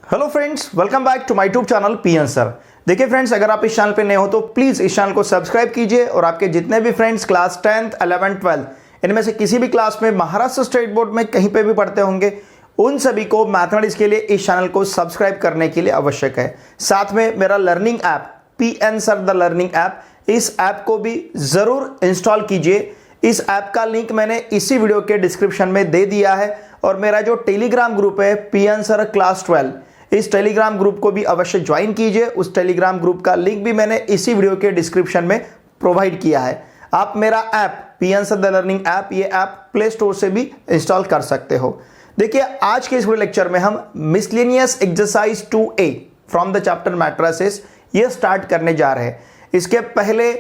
Hello friends, welcome back to my YouTube channel P answer. देखिए friends, अगर आप इस चैनल पे नए हो तो प्लीज़ इस चैनल को सब्सक्राइब कीजिए और आपके जितने भी friends class 10th 11th 12th इनमें से किसी भी क्लास में महाराष्ट्र स्टेट बोर्ड में कहीं पे भी पढ़ते होंगे, उन सभी को मैथमेटिक्स के लिए इस चैनल को सब्सक्राइब करने के लिए आवश्यक है। साथ में मेरा learning app P answer the learning app, इस ऐप को भी ज़रूर इंस्टॉल कीजिए। इस ऐप का लिंक मैंने इसी वीडियो के डिस्क्रिप्शन में दे दिया है और मेरा जो टेलीग्राम ग्रुप है पी आंसर क्लास 12, इस टेलीग्राम ग्रुप को भी अवश्य ज्वाइन कीजिए। उस टेलीग्राम ग्रुप का लिंक भी मैंने इसी वीडियो के डिस्क्रिप्शन में प्रोवाइड किया है। आप मेरा app P answer the learning app, ये ऐप प्ले स्टोर से भी इंस्टॉल कर सकते हो। देखिए, आज के इस वीडियो लेक्चर में हम miscellaneous exercise 2A from the chapter matrices ये स्टार्ट करने जा रहे हैं। इसके पहले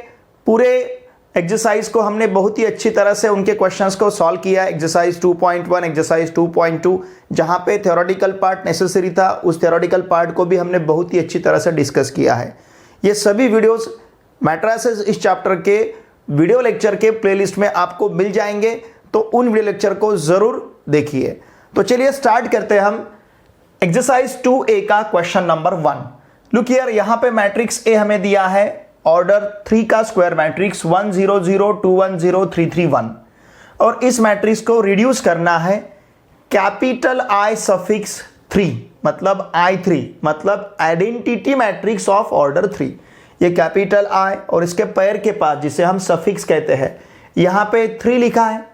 पूरे एक्सरसाइज को हमने बहुत ही अच्छी तरह से उनके क्वेश्चंस को सॉल्व किया। एक्सरसाइज 2.1, एक्सरसाइज 2.2, जहां पे थ्योरेटिकल पार्ट नेसेसरी था, उस थ्योरेटिकल पार्ट को भी हमने बहुत ही अच्छी तरह से डिस्कस किया है। ये सभी वीडियोस मैट्रिसेस इस चैप्टर के वीडियो लेक्चर के प्लेलिस्ट में आपको मिल जाएंगे, तो उन वीडियो लेक्चर को जरूर देखिए। तो चलिए स्टार्ट करते हैं हम एक्सरसाइज 2A का क्वेश्चन नंबर 1। लुक हियर, यहां पे मैट्रिक्स ए हमें दिया है ऑर्डर 3 का स्क्वायर मैट्रिक्स 1 0 0 2 1 0 3 3 1, और इस मैट्रिक्स को रिड्यूस करना है कैपिटल आई सफिक्स 3, मतलब I3, मतलब आइडेंटिटी मैट्रिक्स ऑफ ऑर्डर 3। ये कैपिटल आई और इसके पैर के पास जिसे हम सफिक्स कहते हैं, यहां पे 3 लिखा है।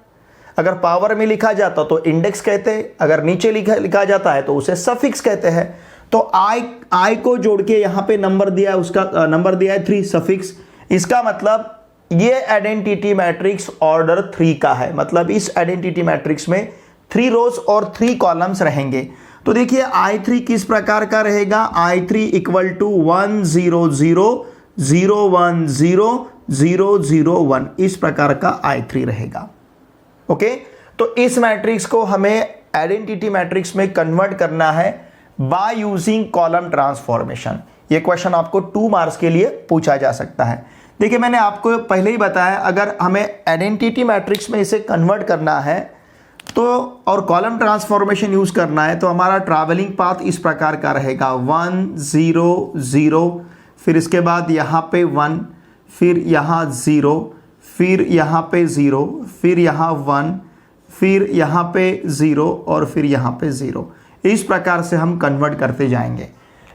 अगर पावर में लिखा जाता तो इंडेक्स कहते हैं, अगर नीचे लिखा जाता है तो उसे सफिक्स कहते हैं। तो आई को जोड़ के यहां पे नंबर दिया है, उसका नंबर दिया है 3 सफिक्स। इसका मतलब ये आइडेंटिटी मैट्रिक्स ऑर्डर 3 का है, मतलब इस आइडेंटिटी मैट्रिक्स में 3 रोज और 3 कॉलम्स रहेंगे। तो देखिए I3 किस प्रकार का रहेगा, I3 इक्वल टू 1 0 0 0 1 0 0 0 1, इस प्रकार का I3 रहेगा। ओके, तो इस मैट्रिक्स को हमें आइडेंटिटी मैट्रिक्स में कन्वर्ट करना है बाय यूजिंग कॉलम ट्रांसफॉर्मेशन। ये क्वेश्चन आपको 2 मार्क्स के लिए पूछा जा सकता है। देखिए, मैंने आपको पहले ही बताया, अगर हमें आइडेंटिटी मैट्रिक्स में इसे कन्वर्ट करना है तो और कॉलम ट्रांसफॉर्मेशन यूज करना है, तो हमारा ट्रैवलिंग पाथ इस प्रकार का रहेगा 1 0 0, फिर इसके बाद यहाँ पे 1, फिर यहाँ 0, फिर यहाँ पे 0, फिर यहाँ 1, फिर यहाँ पे 0 और फिर यहाँ पे 0। इस प्रकार से हम कन्वर्ट करते जाएंगे।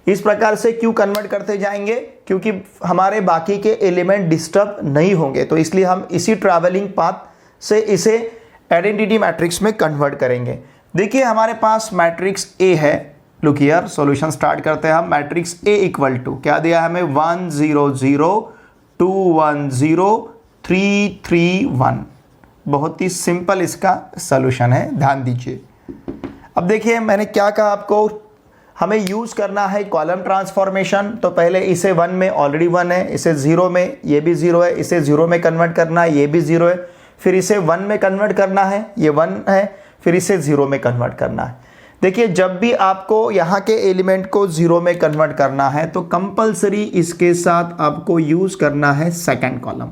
इस प्रकार से क्यों कन्वर्ट करते जाएंगे? क्योंकि हमारे बाकी के एलिमेंट डिस्टर्ब नहीं होंगे, तो इसलिए हम इसी ट्रैवलिंग पाथ से इसे आइडेंटिटी मैट्रिक्स में कन्वर्ट करेंगे। देखिए, हमारे पास मैट्रिक्स ए है। लुक हियर, सॉल्यूशन स्टार्ट करते हैं हम। मैट्रिक्स ए इक्वल टू क्या दिया है हमें, 1 0 0 2 1 0 3 3 1। बहुत ही सिंपल इसका सॉल्यूशन है, ध्यान दीजिए। अब देखिए, मैंने क्या कहा आपको, हमें यूज करना है कॉलम ट्रांसफॉर्मेशन। तो पहले इसे 1 में ऑलरेडी 1 है, इसे 0 में, ये भी 0 है, इसे 0 में कन्वर्ट करना है, ये भी 0 है, फिर इसे 1 में कन्वर्ट करना है, ये 1 है, फिर इसे 0 में कन्वर्ट करना है। देखिए, जब भी आपको यहाँ के एलिमेंट को 0 में कन्वर्ट करना है तो कंपलसरी इसके साथ आपको यूज करना है सेकेंड कॉलम।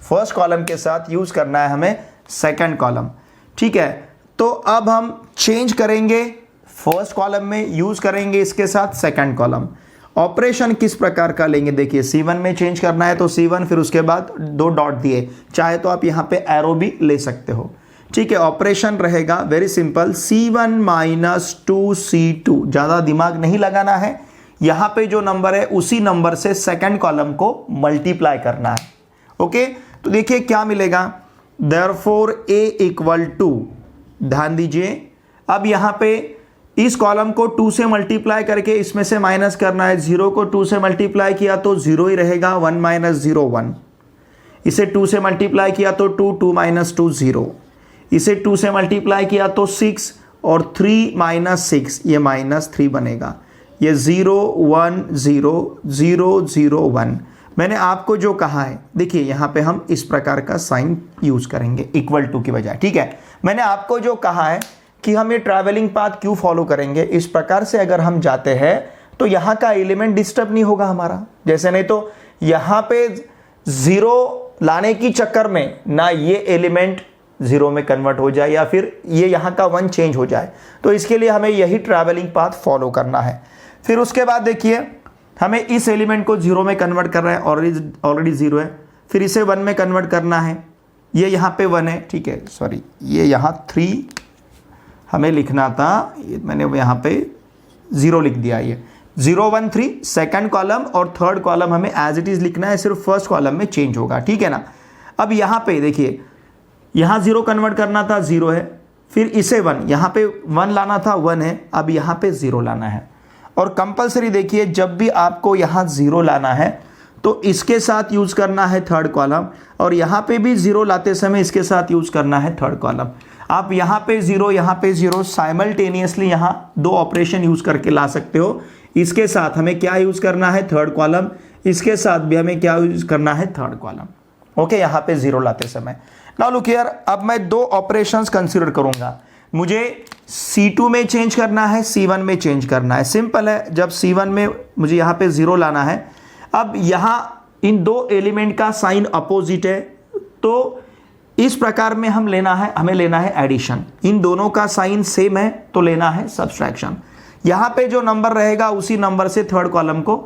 फर्स्ट कॉलम के साथ यूज करना है हमें सेकेंड कॉलम, ठीक है। तो अब हम चेंज करेंगे, फर्स्ट कॉलम में यूज करेंगे इसके साथ सेकंड कॉलम। ऑपरेशन किस प्रकार का लेंगे, देखिए C1 में चेंज करना है तो C1, फिर उसके बाद 2 डॉट दिए, चाहे तो आप यहाँ पे एरो भी ले सकते हो, ठीक है। ऑपरेशन रहेगा very simple, C1 minus 2C2, ज़्यादा दिमाग नहीं लगाना है। यहाँ पे जो नंबर है उसी नंबर से सेकेंड कॉलम को मल्टीप्लाई करना है। ओके, तो देखिए क्या मिलेगा, देयरफॉर A इक्वल टू, ध्यान दीजिए, अब यहां पे इस कॉलम को 2 से मल्टीप्लाई करके इसमें से माइनस करना है। 0 को 2 से मल्टीप्लाई किया तो 0 ही रहेगा, 1 माइनस 0 1। इसे 2 से मल्टीप्लाई किया तो 2, 2 माइनस 2 0। इसे 2 से मल्टीप्लाई किया तो 6 और 3 माइनस 6, ये माइनस 3 बनेगा। ये 0 1 0 0 0 1। मैंने आपको जो कहा है, देखिए यहाँ पे हम इस प्रकार का साइन यूज करेंगे इक्वल टू की बजाय, ठीक है। मैंने आपको जो कहा है कि हम ये ट्रैवलिंग पाथ क्यों फॉलो करेंगे, इस प्रकार से अगर हम जाते हैं तो यहाँ का एलिमेंट डिस्टर्ब नहीं होगा हमारा। जैसे नहीं तो यहाँ पे 0 लाने की चक्कर में ना ये एलिमेंट जीरो में कन्वर्ट हो जाए या फिर ये यहाँ का 1 चेंज हो जाए। तो इसके लिए हमें यही ट्रैवलिंग पाथ फॉलो करना है। फिर उसके बाद देखिए हमें इस एलिमेंट को जीरो में कन्वर्ट करना है, ऑलरेडी जीरो है। फिर इसे 1 में कन्वर्ट करना है, ये यहाँ पे 1 है, ठीक है, सॉरी ये यहाँ 3 हमें लिखना था, मैंने यहाँ पे 0 लिख दिया। ये 0 1 3 सेकंड कॉलम और थर्ड कॉलम हमें एज इट इज़ लिखना है, सिर्फ फर्स्ट कॉलम में चेंज होगा, ठीक है ना। अब यहाँ पे देखिए यहाँ 0 कन्वर्ट करना था, 0 है। फिर इसे 1, यहाँ पे 1 लाना था, 1 है। अब यहाँ पे 0 लाना है। और कंपलसरी देखिए जब भी आपको यहाँ 0 लाना है तो इसके साथ यूज़ करना है थर्ड कॉलम, और यहाँ पे भी 0 लाते समय इसके साथ यूज़ करना है थर्ड कॉलम। आप यहाँ पे 0 यहाँ पे 0 साइमल्टेनियसली यहाँ 2 ऑपरेशन यूज़ करके ला सकते हो। इसके साथ हमें क्या यूज़ करना है, थर्ड कॉलम, इसके साथ भी हमें क्या यूज़ करना है, थर्ड कॉलम। ओके, यहाँ पे 0 लाते समय। नाउ लुक हियर, अब मैं 2 ऑपरेशंस कंसीडर करूँगा। मुझे C2 में चेंज करना है, C1 में चेंज करना है। सिंपल है, जब C1 में मुझे यहाँ पे 0 लाना है, अब यहाँ इन 2 एलिमेंट का साइन अपोजिट है, तो इस प्रकार में हमें लेना है एडिशन। इन दोनों का साइन सेम है तो लेना है सब्सट्रैक्शन। यहाँ पे जो नंबर रहेगा उसी नंबर से थर्ड कॉलम को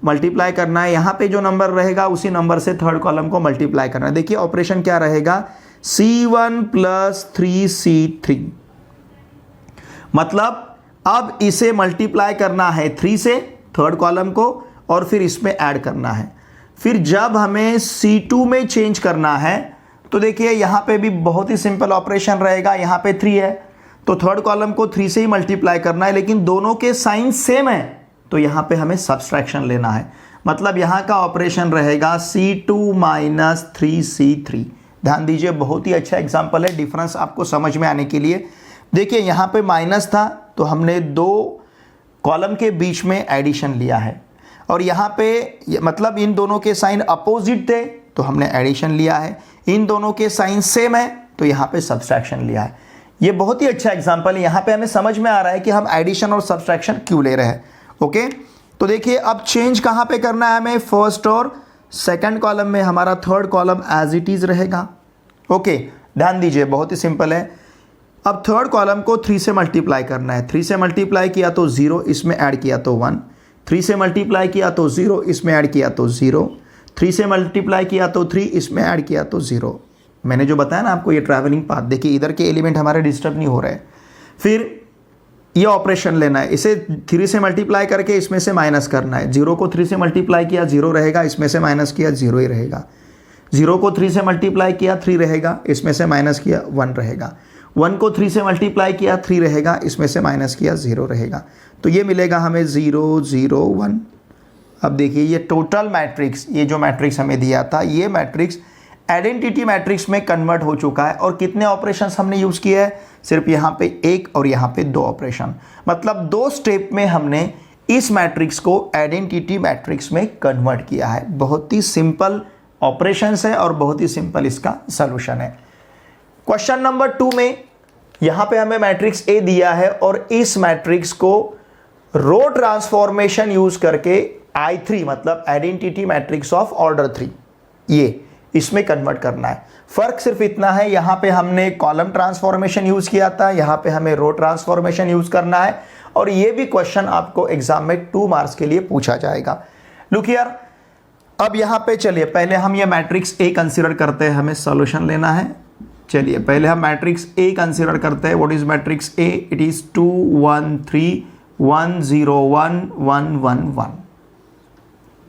मल्टीप्लाई करना है, यहाँ पे जो नंबर रहेगा उसी नंबर से थर्ड कॉलम को मल्टीप्लाई करना है। देखिए ऑपरेशन क्या रहेगा, C1 + 3C3, मतलब अब इसे मल्टीप्लाई करना है 3 से थर्ड कॉलम को और फिर इसमें ऐड करना है। फिर जब हमें C2 में चेंज करना है तो देखिए यहाँ पे भी बहुत ही सिंपल ऑपरेशन रहेगा। यहाँ पे 3 है तो थर्ड कॉलम को 3 से ही मल्टीप्लाई करना है, लेकिन दोनों के साइन सेम है तो यहाँ पे हमें सब्सट्रैक्शन लेना है। मतलब यहाँ का ऑपरेशन रहेगा C2 - 3C3। ध्यान दीजिए, बहुत ही अच्छा एग्जाम्पल है डिफरेंस आपको समझ में आने के लिए। देखिए यहाँ पे माइनस था तो हमने 2 कॉलम के बीच में एडिशन लिया है, और यहाँ पे मतलब इन दोनों के साइन अपोजिट थे तो हमने एडिशन लिया है, इन दोनों के साइन सेम है तो यहाँ पे सब्सट्रैक्शन लिया है। ये बहुत ही अच्छा एग्जांपल है। यहाँ पे हमें समझ में आ रहा है कि हम एडिशन और सब्सट्रैक्शन क्यों ले रहे हैं। ओके, तो देखिए अब चेंज कहाँ पे करना है हमें, फर्स्ट और सेकंड कॉलम में हमारा third column as it is रहेगा। ओके, ध्यान दीजिए, बहुत ही सिंपल है। अब थर्ड कॉलम को 3 से मल्टीप्लाई करना है। 3 से मल्टीप्लाई किया तो 0, इसमें ऐड किया तो 1। 3 से मल्टीप्लाई किया तो 0, इसमें ऐड किया तो 0। 3 से मल्टीप्लाई किया तो 3, इसमें ऐड किया तो 0। मैंने जो बताया ना आपको, ये ट्रैवलिंग पाथ, देखिए इधर के एलिमेंट हमारे डिस्टर्ब नहीं हो रहे। फिर ये ऑपरेशन लेना है, इसे 3 से मल्टीप्लाई करके इसमें से माइनस करना है। 0 को 3 से मल्टीप्लाई किया 0 रहेगा, इसमें से माइनस किया 0 ही रहेगा। 0 को 3 से मल्टीप्लाई किया 3 रहेगा, इसमें से माइनस किया 1 रहेगा। 1 को 3 से मल्टीप्लाई किया 3 रहेगा, इसमें से माइनस किया 0 रहेगा। तो ये मिलेगा हमें 0 0 1। अब देखिए ये टोटल मैट्रिक्स, ये जो मैट्रिक्स हमें दिया था, ये मैट्रिक्स आइडेंटिटी मैट्रिक्स में कन्वर्ट हो चुका है। और कितने ऑपरेशंस हमने यूज़ किए हैं, सिर्फ यहाँ पे 1 और यहाँ पे 2 ऑपरेशन। मतलब 2 स्टेप में हमने इस मैट्रिक्स को आइडेंटिटी मैट्रिक्स में कन्वर्ट किया है। बहुत ही सिंपल ऑपरेशंस है और बहुत ही सिंपल इसका सोल्यूशन है। क्वेश्चन नंबर 2 में यहाँ पे हमें मैट्रिक्स ए दिया है और इस मैट्रिक्स को रो ट्रांसफॉर्मेशन यूज करके I3 मतलब आइडेंटिटी मैट्रिक्स ऑफ ऑर्डर 3, ये इसमें कन्वर्ट करना है। फर्क सिर्फ इतना है, यहाँ पे हमने कॉलम ट्रांसफॉर्मेशन यूज किया था, यहाँ पे हमें रो ट्रांसफॉर्मेशन यूज करना है। और ये भी क्वेश्चन आपको एग्जाम में 2 मार्क्स के लिए पूछा जाएगा। लुक हियर, अब यहाँ पे चलिए पहले हम ये मैट्रिक्स ए कंसिडर करते हैं, हमें सॉल्यूशन लेना है। चलिए पहले हम मैट्रिक्स ए कंसिडर करते हैं। What is matrix A? It is 2 1 3 1 0 1 1 1 1।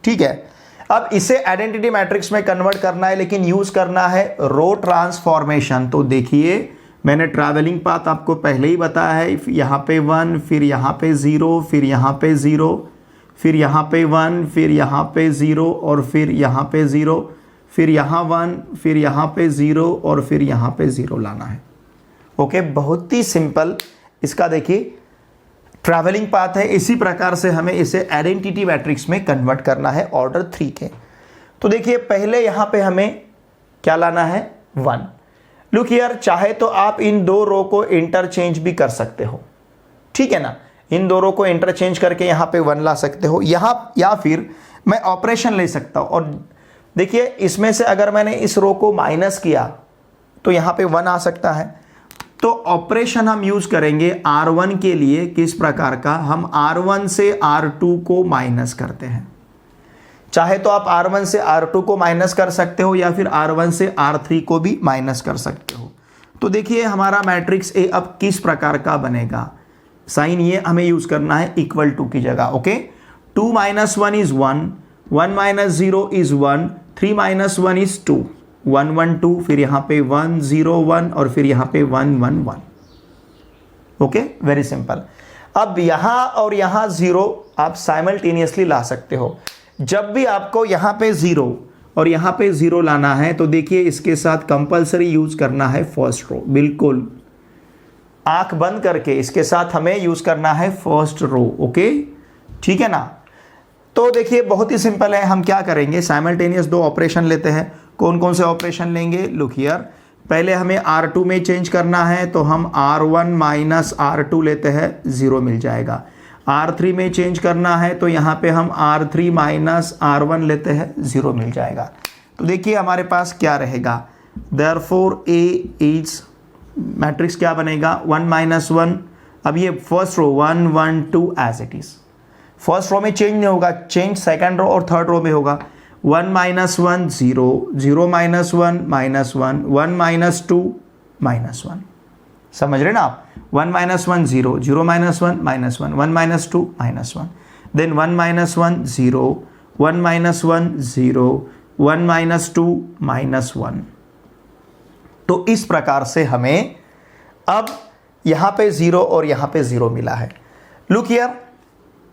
ठीक है, अब इसे आइडेंटिटी मैट्रिक्स में कन्वर्ट करना है, लेकिन यूज करना है रो ट्रांसफॉर्मेशन। तो देखिए मैंने ट्रैवलिंग पाथ आपको पहले ही बताया है। यहाँ पे 1, फिर यहाँ पे 0, फिर यहाँ पे 0, फिर यहाँ पे 1, फिर यहाँ पे 0 और फिर यहाँ पे 0, फिर यहाँ 1, फिर यहाँ पे 0 और फिर यहाँ पे 0 लाना है। ओके, बहुत ही सिंपल इसका देखिए ट्रैवलिंग पाथ है। इसी प्रकार से हमें इसे आइडेंटिटी मैट्रिक्स में कन्वर्ट करना है ऑर्डर 3 के। तो देखिए पहले यहाँ पे हमें क्या लाना है, 1। लुक हियर, चाहे तो आप इन 2 रो को इंटरचेंज भी कर सकते हो, ठीक है ना। इन 2 रो को इंटरचेंज करके यहाँ पे 1 ला सकते हो यहाँ, या फिर मैं ऑपरेशन ले सकता हूँ। और देखिए इसमें से अगर मैंने इस रो को माइनस किया तो यहाँ पे 1 आ सकता है। तो ऑपरेशन हम यूज करेंगे R1 के लिए किस प्रकार का, हम R1 से R2 को माइनस करते हैं। चाहे तो आप R1 से R2 को माइनस कर सकते हो या फिर R1 से R3 को भी माइनस कर सकते हो। तो देखिए हमारा मैट्रिक्स ए अब किस प्रकार का बनेगा, साइन ये हमें यूज करना है इक्वल टू की जगह। ओके, 2 - 1 इज 1, 1 - 0 इज 1, 3 - 1 इज 2, 1 1 2, फिर यहाँ पे 1 0 1 और फिर यहाँ पे 1 1 1। Okay, very simple. अब यहाँ और यहाँ 0 आप साइमल्टेनियसली ला सकते हो। जब भी आपको यहाँ पे 0 और यहाँ पे 0 लाना है तो देखिए इसके साथ कंपलसरी यूज करना है फर्स्ट रो, बिल्कुल आंख बंद करके इसके साथ हमें यूज करना है फर्स्ट रो। ओके, ठीक है ना। तो देखिए बहुत ही सिंपल है, हम क्या करेंगे, साइमल्टेनियस 2 ऑपरेशन लेते हैं। कौन कौन से ऑपरेशन लेंगे, लुक हियर। पहले हमें R2 में चेंज करना है तो हम R1 - R2 लेते हैं, 0 मिल जाएगा। R3 में चेंज करना है तो यहाँ पे हम R3 - R1 लेते हैं, 0 मिल जाएगा। तो देखिए हमारे पास क्या रहेगा, देयरफॉर A इज मैट्रिक्स क्या बनेगा, 1 - 1। अब ये first row 1 1 2 as it is, first row में चेंज नहीं होगा, चेंज सेकंड रो और थर्ड रो में होगा। 1 - 1 0, 0 - 1 -1, 1 - 2 -1। समझ रहे ना आप, 1 - 1 0, 0 - 1 -1, 1 - 2 -1, देन 1 - 1 0, 1 - 1 0, 1 - 2 -1। तो इस प्रकार से हमें अब यहाँ पे 0 और यहाँ पे 0 मिला है। लुक हियर,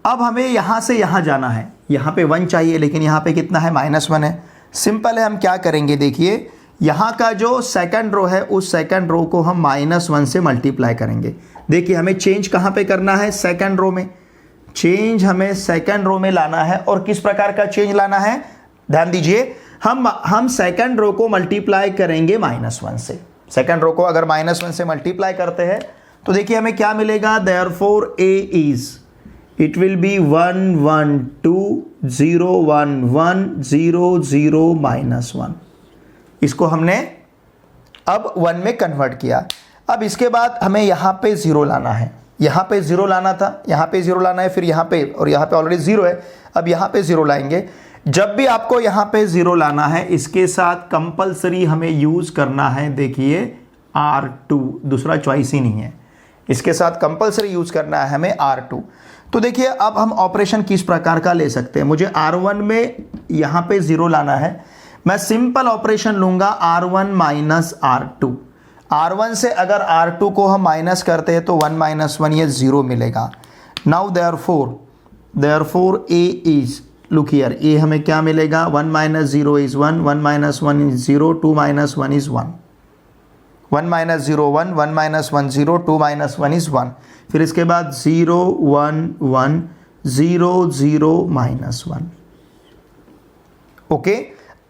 अब हमें यहाँ से यहाँ जाना है, यहाँ पे 1 चाहिए लेकिन यहाँ पे कितना है, -1 है। सिंपल है, हम क्या करेंगे, देखिए यहाँ का जो सेकंड रो है उस सेकंड रो को हम -1 से मल्टीप्लाई करेंगे। देखिए हमें चेंज कहाँ पे करना है, सेकंड रो में। चेंज हमें सेकंड रो में लाना है और किस प्रकार का चेंज लाना है, ध्यान दीजिए, हम सेकंड रो को मल्टीप्लाई करेंगे -1 से। सेकंड रो को अगर -1 से मल्टीप्लाई करते हैं तो देखिए हमें क्या मिलेगा, therefore A is, it will B 1 1 2 0 1 1 0 0 -1। इसको हमने अब 1 में कन्वर्ट किया। अब इसके बाद हमें यहाँ पे 0 लाना है, यहाँ पे 0 लाना था, यहाँ पे 0 लाना है, फिर यहाँ पे, और यहाँ पे ऑलरेडी 0 है, अब यहाँ पे 0 लाएंगे। जब भी आपको यहाँ पे 0 लाना है इसके साथ कंपलसरी हमें यूज करना है, देखिए R2, दूसरा चॉइस ही नहीं है, इसके साथ कंपलसरी यूज करना है हमें R2। तो देखिए अब हम ऑपरेशन किस प्रकार का ले सकते हैं, मुझे R1 में यहाँ पे 0 लाना है, मैं सिंपल ऑपरेशन लूंगा R1 - R2। R1 से अगर R2 को हम माइनस करते हैं तो 1 - 1 ये 0 मिलेगा। Now therefore A is, look here, A हमें क्या मिलेगा, 1 - 0 इज 1, 1 - 1 इज 0, 2 - 1 इज 1, 1 - 0 1, 1 - 1 0, 2 - 1 इज 1, फिर इसके बाद 0 1 1 0 0 -1। ओके,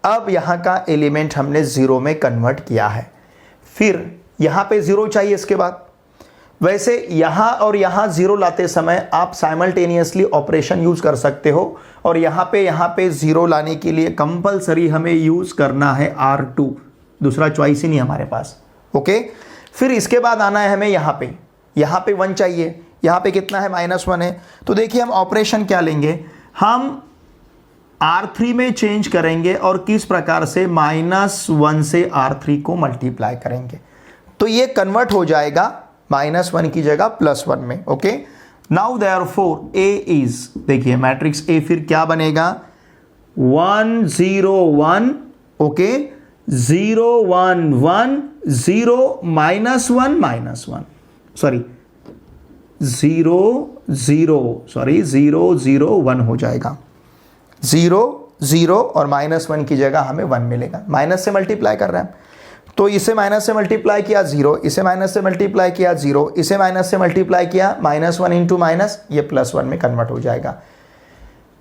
अब यहाँ का एलिमेंट हमने 0 में कन्वर्ट किया है, फिर यहाँ पे 0 चाहिए इसके बाद। वैसे यहाँ और यहाँ 0 लाते समय आप साइमल्टेनियसली ऑपरेशन यूज कर सकते हो, और यहाँ पे 0 लाने के लिए कंपलसरी हमें यूज करना है R2, दूसरा चॉइस ही नहीं हमारे पास। ओके, फिर इसके बाद आना है हमें यहाँ पे 1 चाहिए, यहाँ पे कितना है, -1 है। तो देखिए हम ऑपरेशन क्या लेंगे, हम R3 में चेंज करेंगे और किस प्रकार से, -1 से R3 को मल्टीप्लाई करेंगे, तो ये कन्वर्ट हो जाएगा -1 की जगह +1 में। Okay, now therefore A is, देखिए मैट्रिक्स A फिर क्या बनेगा, 1 0 1, ओके, 0 1 1 0 -1 सॉरी 0 0 1 हो जाएगा, 0 0 और -1 की जगह हमें 1 मिलेगा। माइनस से मल्टीप्लाई कर रहे हैं तो इसे माइनस से मल्टीप्लाई किया 0, इसे माइनस से मल्टीप्लाई किया 0, इसे माइनस से मल्टीप्लाई किया -1 इंटू माइनस, ये +1 में कन्वर्ट हो जाएगा।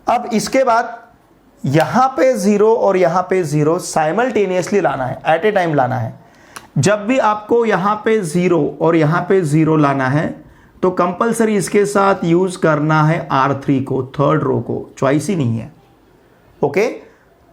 अब इसके बाद यहाँ पे 0 और यहाँ पे 0 साइमल्टेनियसली लाना है, एट ए टाइम लाना है। जब भी आपको यहाँ पे 0 और यहाँ पे 0 लाना है तो कंपलसरी इसके साथ यूज करना है R3 को, थर्ड रो को, चॉइस ही नहीं है। ओके,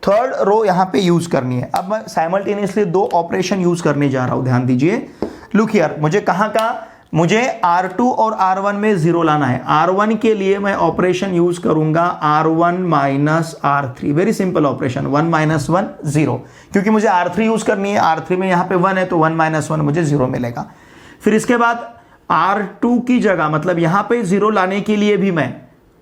थर्ड रो यहाँ पे यूज करनी है। अब मैं साइमल्टेनियसली दो ऑपरेशन यूज करने जा रहा हूं, ध्यान दीजिए। लुक हियर, मुझे कहाँ का, मुझे R2 और R1 में 0 लाना है। R1 के लिए मैं ऑपरेशन यूज करूंगा R1 minus R3, very simple operation, 1 minus 1 0, क्योंकि मुझे R3 यूज करनी है। R3 में यहाँ पे 1 है तो 1 माइनस 1 मुझे 0 मिलेगा। फिर इसके बाद R2 की जगह, मतलब यहाँ पे 0 लाने के लिए भी मैं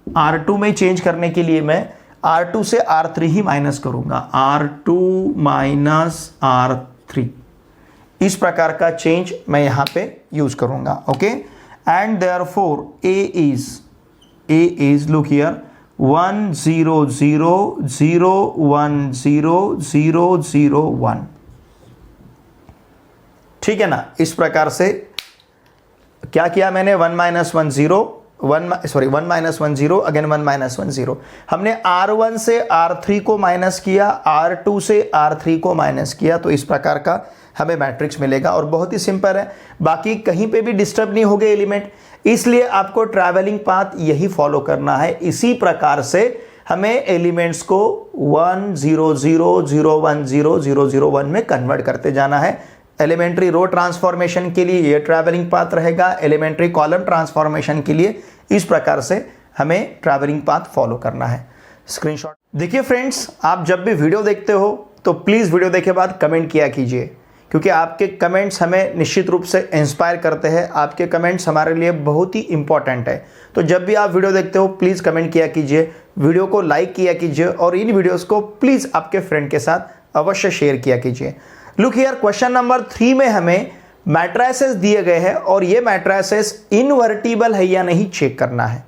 R2 में चेंज करने के लिए मैं R2 से R3 ही माइनस करूंगा, R2 माइनस R3, इस प्रकार का चेंज मैं यहां पे यूज करूंगा। Okay, and therefore A is look here 1 0 0 0 1 0 0 0 1, ठीक है ना। इस प्रकार से क्या किया मैंने, 1 माइनस 1 0, 1 माइनस 1 0, अगेन 1 माइनस 1 0। हमने R1 से R3 को माइनस किया, R2 से R3 को माइनस किया, तो इस प्रकार का हमें मैट्रिक्स मिलेगा। और बहुत ही सिंपल है, बाकी कहीं पे भी डिस्टर्ब नहीं हो गए एलिमेंट, इसलिए आपको ट्रैवलिंग पाथ यही फॉलो करना है। इसी प्रकार से हमें एलिमेंट्स को 1 0 0 0 1 0 0 0 1 में कन्वर्ट करते जाना है। एलिमेंट्री रो ट्रांसफॉर्मेशन के लिए ये ट्रैवलिंग पाथ रहेगा, एलिमेंट्री कॉलम ट्रांसफॉर्मेशन के लिए इस प्रकार से हमें ट्रैवलिंग पाथ फॉलो करना है। स्क्रीनशॉट देखिए फ्रेंड्स, आप जब भी वीडियो देखते हो तो प्लीज़ वीडियो देखे बाद कमेंट किया कीजिए, क्योंकि आपके कमेंट्स हमें निश्चित रूप से इंस्पायर करते हैं। आपके कमेंट्स हमारे लिए बहुत ही इंपॉर्टेंट है। तो जब भी आप वीडियो देखते हो प्लीज़ कमेंट किया कीजिए, वीडियो को लाइक किया कीजिए और इन वीडियोस को प्लीज़ आपके फ्रेंड के साथ अवश्य शेयर किया कीजिए। लुक हियर, क्वेश्चन नंबर 3 में हमें मैट्रिसेस दिए गए हैं और ये मैट्रिसेस इनवर्टिबल है या नहीं चेक करना है।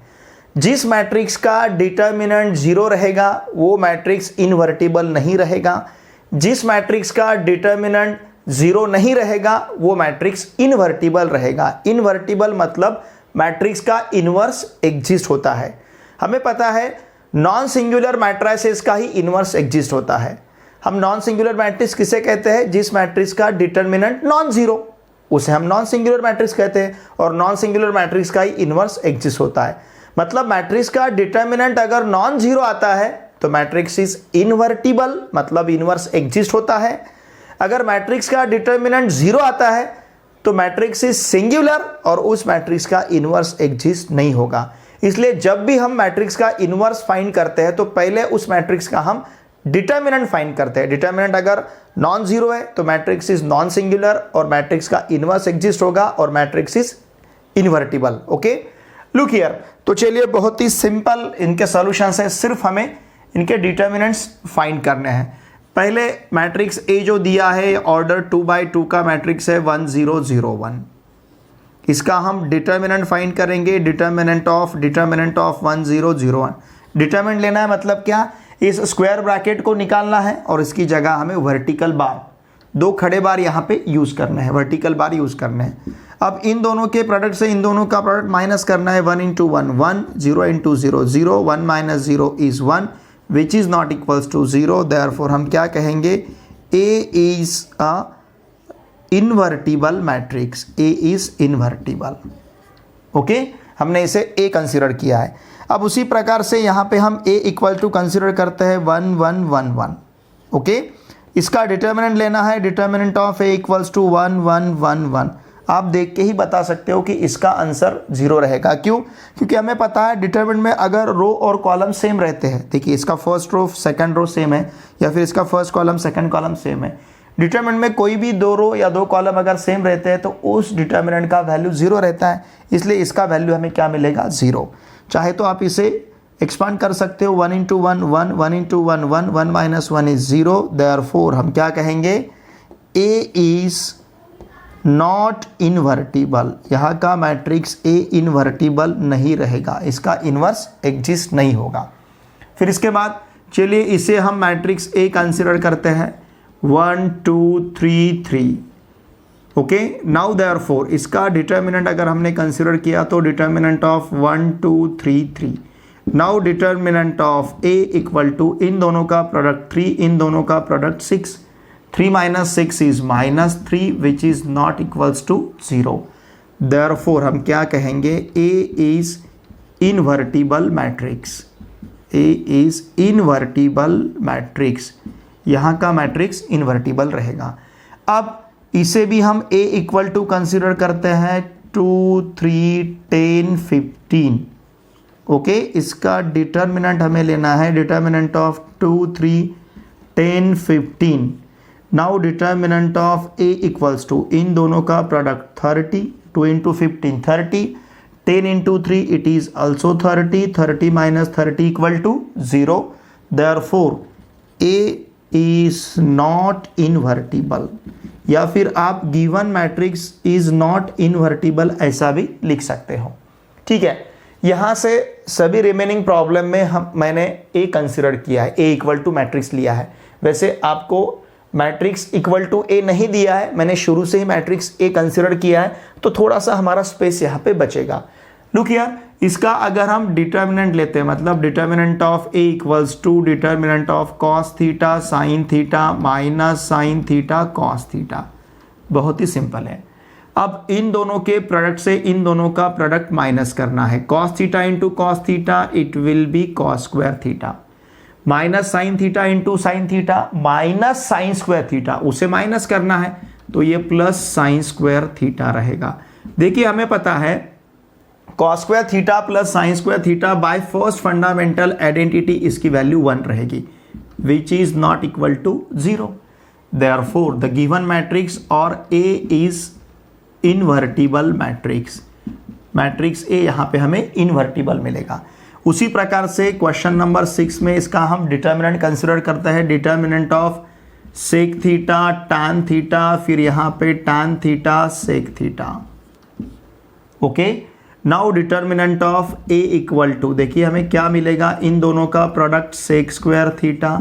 जिस मैट्रिक्स का डिटर्मिनेंट 0 रहेगा वो मैट्रिक्स इनवर्टिबल नहीं रहेगा, जिस मैट्रिक्स का डिटर्मिनेंट 0 नहीं रहेगा वो मैट्रिक्स इनवर्टिबल रहेगा। इनवर्टिबल मतलब मैट्रिक्स का इनवर्स एग्जिस्ट होता है। हमें पता है नॉन सिंगुलर मैट्रिसेस का ही इनवर्स एग्जिस्ट होता है। हम नॉन सिंगुलर मैट्रिक्स किसे कहते हैं, जिस मैट्रिक्स का डिटर्मिनेंट नॉन जीरो, उसे हम नॉन सिंगुलर मैट्रिक्स कहते हैं। और नॉन सिंगुलर मैट्रिक्स का ही इनवर्स एग्जिस्ट होता है। मतलब मैट्रिक्स का डिटर्मिनेंट अगर नॉन जीरो आता है तो मैट्रिक्स इज इनवर्टिबल, मतलब इनवर्स एग्जिस्ट होता है। अगर मैट्रिक्स का डिटर्मिनेंट 0 आता है तो मैट्रिक्स इज सिंगुलर और उस मैट्रिक्स का इनवर्स एग्जिस्ट नहीं होगा। इसलिए जब भी हम मैट्रिक्स का इनवर्स फाइंड करते हैं तो पहले उस मैट्रिक्स का हम डिटर्मिनेंट फाइंड करते हैं। डिटर्मिनेंट अगर नॉन जीरो है तो मैट्रिक्स इज नॉन सिंगुलर और मैट्रिक्स का इनवर्स एग्जिस्ट होगा और matrix is invertible. Okay, look here, तो चलिए बहुत ही सिंपल इनके सॉल्यूशंस है, सिर्फ हमें इनके डिटर्मिनेंट्स फाइंड करने हैं। पहले मैट्रिक्स ए जो दिया है ऑर्डर 2x2 का मैट्रिक्स है 1 0 0 1, इसका हम डिटर्मिनेंट फाइंड करेंगे। डिटर्मिनेंट ऑफ 1 0 0 1 डिटर्मिनेंट लेना है, मतलब क्या, इस स्क्वायर ब्रैकेट को निकालना है और इसकी जगह हमें वर्टिकल बार, 2 खड़े बार यहाँ पे यूज करने हैं, वर्टिकल बार यूज करने हैं। अब इन दोनों के प्रोडक्ट से इन दोनों का प्रोडक्ट माइनस करना है। 1 × 1 1, 0 × 0 0, 1 - 0 is 1 which is not equals to 0, therefore हम क्या कहेंगे, A is a invertible matrix, A is invertible। Okay, हमने इसे A कंसिडर किया है। अब उसी प्रकार से यहाँ पे हम A इक्वल टू कंसिडर करते हैं 1 1 1 1। ओके, इसका डिटर्मिनेंट लेना है। Determinant of A equals to 1 1 1 1। आप देख के ही बता सकते हो कि इसका आंसर 0 रहेगा। क्यों? क्योंकि हमें पता है डिटर्मिनेंट में अगर रो और कॉलम सेम रहते हैं, देखिए इसका first row second row same है या फिर इसका first column second column same है। डिटर्मिनेंट में कोई भी 2 रो या 2 कॉलम अगर सेम रहते हैं तो उस डिटर्मिनेंट का वैल्यू 0 रहता है, इसलिए इसका वैल्यू हमें क्या मिलेगा, 0। चाहे तो आप इसे एक्सपांड कर सकते हो, 1 × 1 1, 1 × 1 1, 1 - 1 is 0, therefore हम क्या कहेंगे, A is नॉट इनवर्टिबल। यहाँ का मैट्रिक्स A इनवर्टिबल नहीं रहेगा, इसका इनवर्स एग्जिस्ट नहीं होगा। फिर इसके बाद चलिए इसे हम मैट्रिक्स A कंसिडर करते हैं 1 2 3 3। ओके, नाउ देयरफॉर इसका डिटर्मिनेंट अगर हमने कंसिडर किया तो determinant of 1 2 3 3। Now determinant of A equal to इन दोनों का प्रोडक्ट 3, इन दोनों का product 6। 3 - 6 is -3 which is not equals to 0। Therefore हम क्या कहेंगे, A is invertible matrix। A is invertible matrix, यहाँ का मैट्रिक्स इनवर्टिबल रहेगा। अब इसे भी हम ए इक्वल टू कंसिडर करते हैं 2, 3, 10, 15। ओके, इसका डिटर्मिनेंट हमें लेना है, determinant of 2, 3, 10, 15। Now determinant of A equals to इन दोनों का product 30, 2 into 15 30, 10 into 3 it is also 30, 30 minus 30 equal to 0। Therefore A is not invertible, या फिर आप given matrix is not invertible ऐसा भी लिख सकते हो। ठीक है, यहां से सभी रिमेनिंग प्रॉब्लम में मैंने ए कंसिडर किया है, ए इक्वल टू मैट्रिक्स लिया है। वैसे आपको मैट्रिक्स इक्वल टू ए नहीं दिया है, मैंने शुरू से ही मैट्रिक्स ए कंसिडर किया है, तो थोड़ा सा हमारा स्पेस यहाँ पे बचेगा। लुक हियर, इसका अगर हम डिटर्मिनेंट लेते हैं, मतलब determinant of A equals to determinant of cos theta sine theta minus sine theta cos theta, बहुत ही सिंपल है। अब इन दोनों के प्रोडक्ट से इन दोनों का प्रोडक्ट माइनस करना है। Cos theta into cos theta it will B cos square theta, minus sine theta into sine theta minus sign square theta, उसे माइनस करना है तो ये प्लस साइन स्क्वायर थीटा रहेगा। देखिए हमें पता है cos square theta plus sine square theta by first fundamental identity इसकी वैल्यू 1 रहेगी, which is not equal to 0। Therefore the given matrix और A is invertible matrix, matrix A यहाँ पे हमें इनवर्टिबल मिलेगा। उसी प्रकार से क्वेश्चन नंबर 6 में इसका हम डिटर्मिनेंट कंसिडर करते हैं, determinant of sec theta tan theta, फिर यहाँ पे tan theta sec theta. Okay, now determinant of A equal to, देखिए हमें क्या मिलेगा, इन दोनों का product sec square theta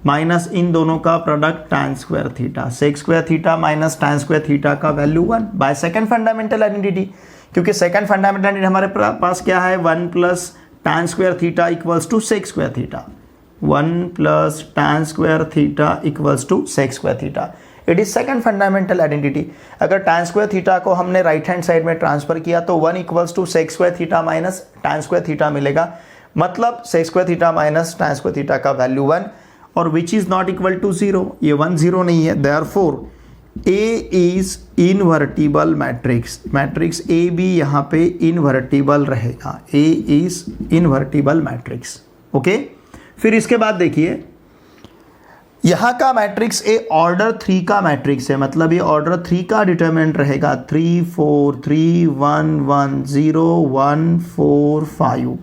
minus इन दोनों का product tan square theta, sec square theta minus tan square theta का value 1 by second fundamental identity, क्योंकि सेकंड फंडामेंटल आइडेंटिटी हमारे पास क्या है, 1 plus tan square theta equals to sec square theta, 1 plus tan square theta equals to sec square theta. It is second fundamental identity. अगर tan square theta को हमने right hand side में transfer किया तो 1 equals to sec square theta minus tan square theta मिलेगा, मतलब sec square theta minus tan square theta का value 1, और which is not equal to 0, ये 1 0 नहीं है। Therefore A is invertible matrix, matrix ए भी यहाँ पे इनवर्टिबल रहेगा, A is invertible matrix. Okay, फिर इसके बाद देखिए यहाँ का मैट्रिक्स ए ऑर्डर 3 का मैट्रिक्स है, मतलब ये ऑर्डर 3 का डिटर्मिनेंट रहेगा 3 4 3 1 1 0 1 4 5।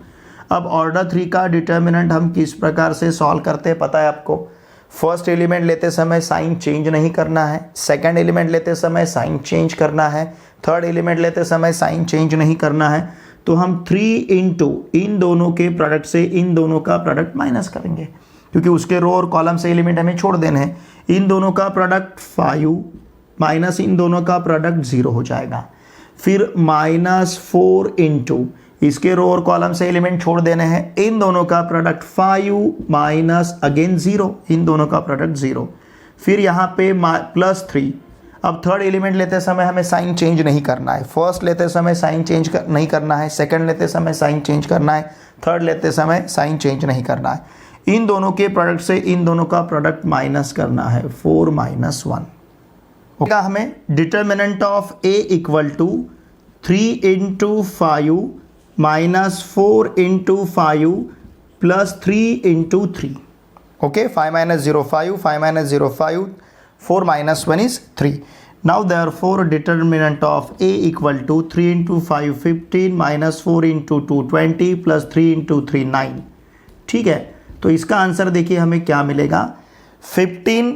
अब ऑर्डर 3 का डिटर्मिनेंट हम किस प्रकार से सॉल्व करते हैं पता है आपको। फर्स्ट एलिमेंट लेते समय साइन चेंज नहीं करना है, सेकंड एलिमेंट लेते समय साइन चेंज करना है, थर्ड एलिमेंट लेते समय साइन चेंज नहीं करना है। तो हम 3 इंटू इन दोनों के प्रोडक्ट से इन दोनों का प्रोडक्ट माइनस करेंगे, क्योंकि उसके रो और कॉलम से एलिमेंट हमें छोड़ देने हैं। इन दोनों का प्रोडक्ट 5 माइनस इन दोनों का प्रोडक्ट 0 हो जाएगा। फिर -4 इंटू इसके रो और कॉलम से एलिमेंट छोड़ देने हैं, इन दोनों का प्रोडक्ट 5 माइनस अगेन 0, इन दोनों का प्रोडक्ट 0। फिर यहाँ पे +3। अब थर्ड एलिमेंट लेते समय हमें साइन चेंज नहीं करना है, फर्स्ट लेते समय साइन चेंज नहीं करना है, सेकंड लेते समय साइन चेंज करना है, थर्ड लेते समय साइन चेंज नहीं करना है। इन दोनों के प्रोडक्ट से इन दोनों का प्रोडक्ट माइनस करना है, 4 - 1। हमें determinant of A equal to 3 into 5 minus 4 into 5 plus 3 into 3। Okay, 5 - 0 5, 5 - 0 5, 4 - 1 is 3। Now therefore determinant of a equal to 3 into 5 15 minus 4 into 2 20 plus 3 into 3 9। ठीक है, तो इसका आंसर देखिए हमें क्या मिलेगा, 15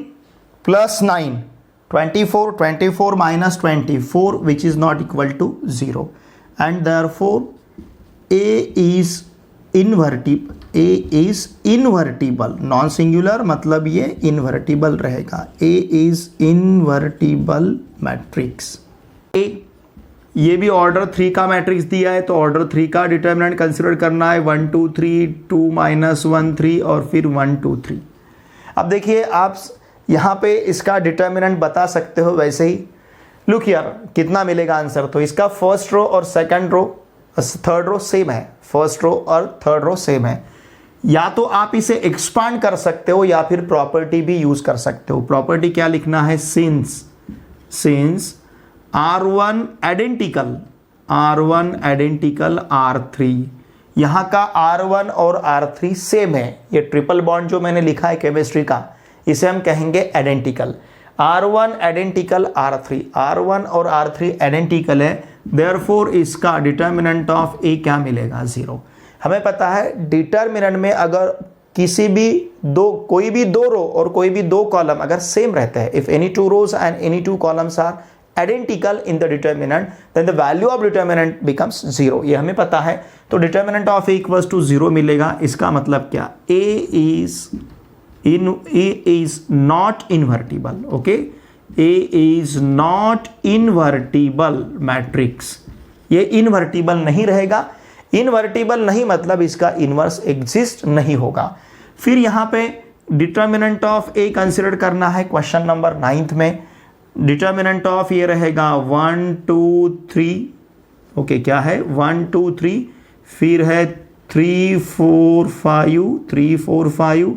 plus 9 24, 24 minus 24 which is not equal to 0, and therefore A is invertible, non singular मतलब ये इनवर्टिबल रहेगा। A is invertible matrix. ए ये भी ऑर्डर 3 का मैट्रिक्स दिया है, तो ऑर्डर 3 का डिटर्मिनेंट कंसिडर करना है 1 2 3 2 - 1 3 और फिर 1 2 3। अब देखिए आप यहाँ पे इसका डिटर्मिनेंट बता सकते हो वैसे ही। लुक हियर, कितना मिलेगा आंसर, तो इसका फर्स्ट रो और second row third row same है, फर्स्ट रो और थर्ड रो सेम है। या तो आप इसे एक्सपांड कर सकते हो या फिर प्रॉपर्टी भी यूज कर सकते हो। प्रॉपर्टी क्या लिखना है, सिंस R1 आइडेंटिकल R3, यहां का R1 और R3 सेम है। ये ट्रिपल बॉन्ड जो मैंने लिखा है केमिस्ट्री का, इसे हम कहेंगे आइडेंटिकल। R1 आइडेंटिकल R1 और R3 आइडेंटिकल है, देयरफॉर इसका डिटर्मिनेंट ऑफ A क्या मिलेगा, 0। हमें पता है डिटर्मिनेंट में अगर कोई भी दो रो और कोई भी दो कॉलम अगर सेम रहते हैं, if any two rows and any two columns are identical in the determinant, then the value of determinant becomes 0। ये हमें पता है। तो determinant of A equals to 0 मिलेगा। इसका मतलब क्या, A is not invertible, okay? A is not invertible matrix, ये इनवर्टिबल नहीं रहेगा। इनवर्टिबल नहीं मतलब इसका इनवर्स एग्जिस्ट नहीं होगा। फिर यहां पे डिटर्मिनेंट ऑफ A कंसिडर करना है क्वेश्चन नंबर 9 में। डिटर्मिनेंट ऑफ ये रहेगा 1 2 3, ओके क्या है 1 2 3, फिर है 3 4 5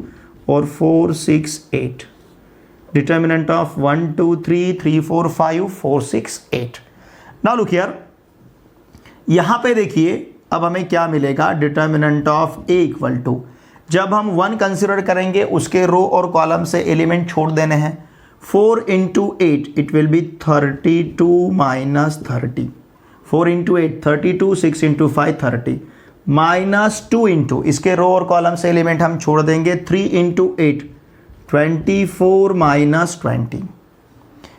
और 4 6 8। Determinant of 1 2 3 3 4 5 4 6 8। Now look here, यहां पे देखिए अब हमें क्या मिलेगा, determinant of A equal to, जब हम 1 कंसिडर करेंगे उसके रो और कॉलम से एलिमेंट छोड़ देने हैं। 4 into 8 it will B 32 minus 30। 4 into 8 32, 6 into 5 30, minus 2 into इसके रो और कॉलम से एलिमेंट हम छोड़ देंगे 3 into 8 24 माइनस 20,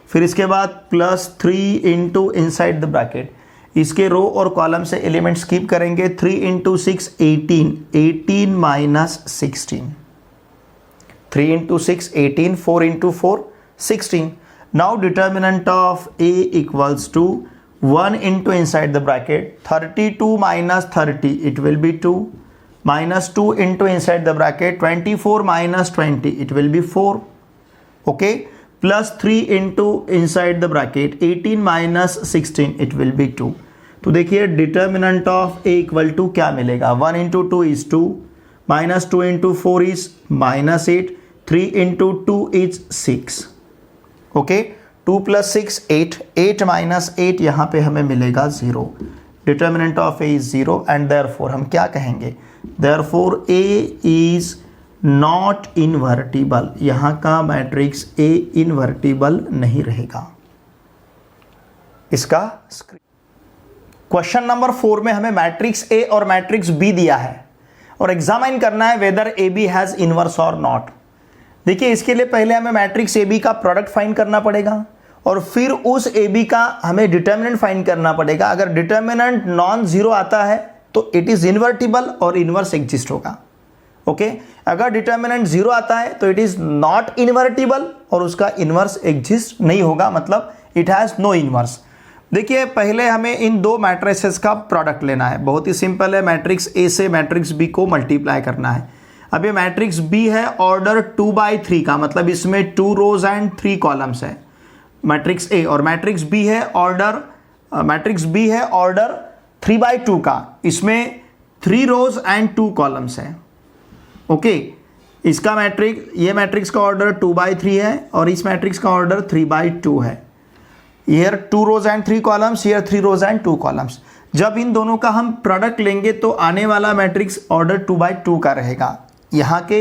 फिर इसके बाद plus 3 into inside the bracket इसके रो और कॉलम से एलिमेंट स्किप करेंगे 3 into 6 18 minus 16, 3 into 6 18, 4 into 4 16। Now determinant of A equals to 1 into inside the bracket 32 minus 30 it will be 2, minus 2 into inside the bracket 24 minus 20 it will be 4, okay, plus 3 into inside the bracket 18 minus 16 it will be 2। तो देखिए determinant of A equal to क्या मिलेगा, 1 into 2 is 2, minus 2 into 4 is minus 8, 3 into 2 is 6, okay, 2 plus 6 8, 8 minus 8 यहाँ पे हमें मिलेगा 0। Determinant of A is 0 and therefore हम क्या कहेंगे, therefore A is not invertible, यहाँ का मैट्रिक्स A इनवर्टिबल नहीं रहेगा। इसका क्वेश्चन नंबर 4 में हमें मैट्रिक्स A और मैट्रिक्स B दिया है और एग्जामिन करना है वेदर AB हैज इनवर्स और नॉट। देखिए इसके लिए पहले हमें मैट्रिक्स AB का प्रोडक्ट फाइंड करना पड़ेगा और फिर उस AB का हमें डिटर्मिनेंट फाइंड करना पड़ेगा। अगर डिटर्मिनेंट नॉन जीरो आता है तो इट इज इन्वर्टिबल और इनवर्स एग्जिस्ट होगा, ओके। अगर डिटर्मिनेंट जीरो आता है तो इट इज नॉट इन्वर्टिबल और उसका इनवर्स एग्जिस्ट नहीं होगा, मतलब इट हैज नो इनवर्स। देखिए पहले हमें इन दो मैट्रिसेस का प्रोडक्ट लेना है, बहुत ही सिंपल है। मैट्रिक्स A से मैट्रिक्स B को मल्टीप्लाई करना है। अब ये मैट्रिक्स B है ऑर्डर 2/3 का, मतलब इसमें 2 रोज एंड 3 कॉलम्स है मैट्रिक्स A, और मैट्रिक्स B है ऑर्डर 3/2 का, इसमें 3 रोज एंड 2 कॉलम्स है, ओके। इसका ये मैट्रिक्स का ऑर्डर 2/3 है और इस मैट्रिक्स का ऑर्डर 3/2 है। Here 2 rows and 3 columns, here 3 rows and 2 columns। जब इन दोनों का हम प्रोडक्ट लेंगे तो आने वाला मैट्रिक्स ऑर्डर 2/2 का रहेगा। यहाँ के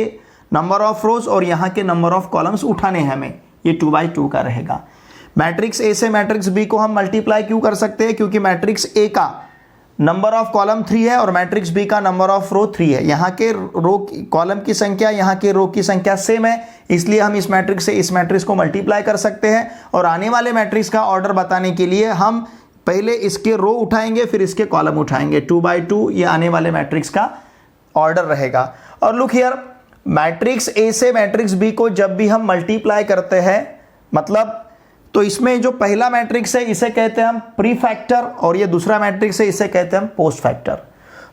नंबर ऑफ रोज और यहाँ के नंबर ऑफ कॉलम्स उठाने हैं हमें, ये 2/2 का रहेगा। मैट्रिक्स A से मैट्रिक्स B को हम मल्टीप्लाई क्यों कर सकते हैं, क्योंकि मैट्रिक्स A का नंबर ऑफ कॉलम 3 है और मैट्रिक्स B का नंबर ऑफ रो 3 है। यहाँ के रो कॉलम की संख्या, यहाँ के रो की संख्या सेम है, इसलिए हम इस मैट्रिक्स से इस मैट्रिक्स को मल्टीप्लाई कर सकते हैं। और आने वाले मैट्रिक्स का ऑर्डर बताने के लिए हम पहले इसके रो उठाएंगे फिर इसके कॉलम उठाएंगे। 2/2 ये आने वाले मैट्रिक्स का ऑर्डर रहेगा। और लुक हियर, मैट्रिक्स A से मैट्रिक्स B को जब भी हम मल्टीप्लाई करते हैं, मतलब तो इसमें जो पहला मैट्रिक्स है इसे कहते हैं हम प्री फैक्टर और ये दूसरा मैट्रिक्स है इसे कहते हैं हम पोस्ट फैक्टर।